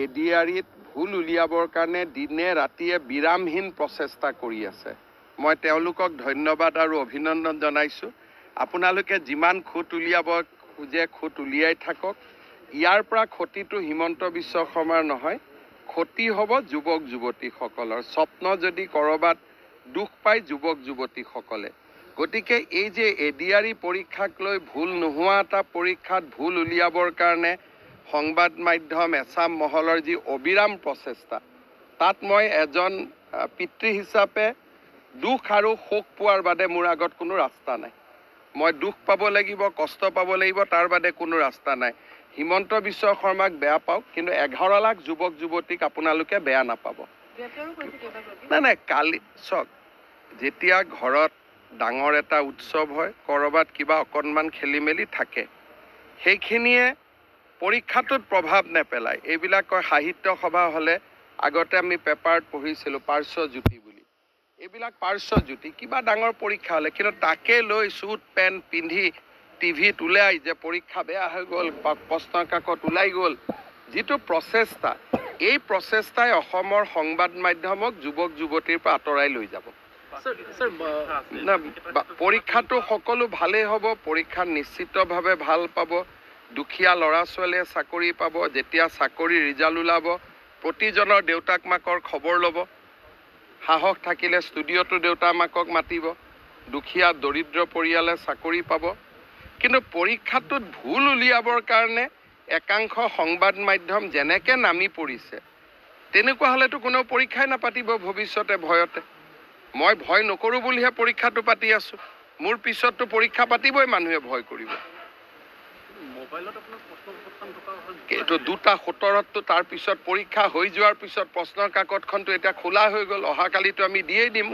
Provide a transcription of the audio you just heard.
এডিআৰিত ভুল উলিয়াবৰ কাৰণে দিনে ৰাতিয়ে বিৰামহীন প্ৰচেষ্টা কৰি আছে। মই তেওঁলোকক ধন্যবাদ আৰু অভিনন্দন জনাইছোঁ। আপোনালোকে যিমান খুঁত উলিয়াব খোজে খুঁত উলিয়াই থাকক। ইয়াৰ পৰা ক্ষতিটো হিমন্ত বিশ্ব শৰ্মাৰ নহয়, ক্ষতি হ'ব যুৱক যুৱতীসকলৰ। স্বপ্ন যদি ক'ৰবাত দুখ পায় যুৱক যুৱতীসকলে। গতিকে এই যে এডিআৰি পৰীক্ষাক লৈ ভুল নোহোৱা এটা পৰীক্ষাত ভুল উলিয়াবৰ কাৰণে সংবাদ মাধ্যম এছাম মহলৰ যি অবিৰাম প্ৰচেষ্টা, তাত মই এজন পিতৃ হিচাপে দুখ আৰু শোক পোৱাৰ বাদে মোৰ আগত কোনো ৰাস্তা নাই। মই দুখ পাব লাগিব, কষ্ট পাব লাগিব, তাৰ বাদে কোনো ৰাস্তা নাই। হিমন্ত বিশ্ব শৰ্মাক বেয়া পাওক, কিন্তু 11 লাখ যুৱক যুৱতীক আপোনালোকে বেয়া নাপাব। নাই কালি চাওক, যেতিয়া ঘৰত ডাঙৰ এটা উৎসৱ হয়, ক'ৰবাত কিবা অকণমান খেলি মেলি থাকে, সেইখিনিয়ে পৰীক্ষাটোত প্ৰভাৱ নেপেলায়। এইবিলাক কয় সাহিত্য সভা হ'লে আগতে আমি পেপাৰত পঢ়িছিলোঁ পাৰ্শ্বজ্যোতি বুলি। এইবিলাক পাৰ্শ্বজ্যোতি কিবা ডাঙৰ পৰীক্ষা হ'লে, কিন্তু তাকে লৈ চুট পেণ্ট পিন্ধি টিভিত ওলাই যে পৰীক্ষা বেয়া হৈ গ'ল, প্ৰশ্নৰ কাকত ওলাই গ'ল, যিটো প্ৰচেষ্টা, এই প্ৰচেষ্টাই অসমৰ সংবাদ মাধ্যমক যুৱক যুৱতীৰ পৰা আঁতৰাই লৈ যাব। পৰীক্ষাটো সকলো ভালেই হ'ব, পৰীক্ষা নিশ্চিতভাৱে ভাল পাব। দুখীয়া ল'ৰা ছোৱালীয়ে চাকৰি পাব। যেতিয়া চাকৰি ৰিজাল্ট ওলাব, প্ৰতিজনৰ দেউতাক মাকৰ খবৰ ল'ব। সাহস থাকিলে ষ্টুডিঅ'টো দেউতাক মাকক মাতিব। দুখীয়া দৰিদ্ৰ পৰিয়ালে চাকৰি পাব। কিন্তু পৰীক্ষাটোত ভুল উলিয়াবৰ কাৰণে একাংশ সংবাদ মাধ্যম যেনেকৈ নামি পৰিছে, তেনেকুৱা হ'লেতো কোনেও পৰীক্ষাই নাপাতিব ভৱিষ্যতে ভয়তে। মই ভয় নকৰোঁ বুলিহে পৰীক্ষাটো পাতি আছোঁ। মোৰ পিছততো পৰীক্ষা পাতিবই মানুহে ভয় কৰিব। এইটো 2:17 তাৰ পিছত পৰীক্ষা হৈ যোৱাৰ পিছত প্ৰশ্নৰ কাকতখনতো এতিয়া খোলা হৈ গ'ল। অহাকালিতো আমি দিয়েই দিম।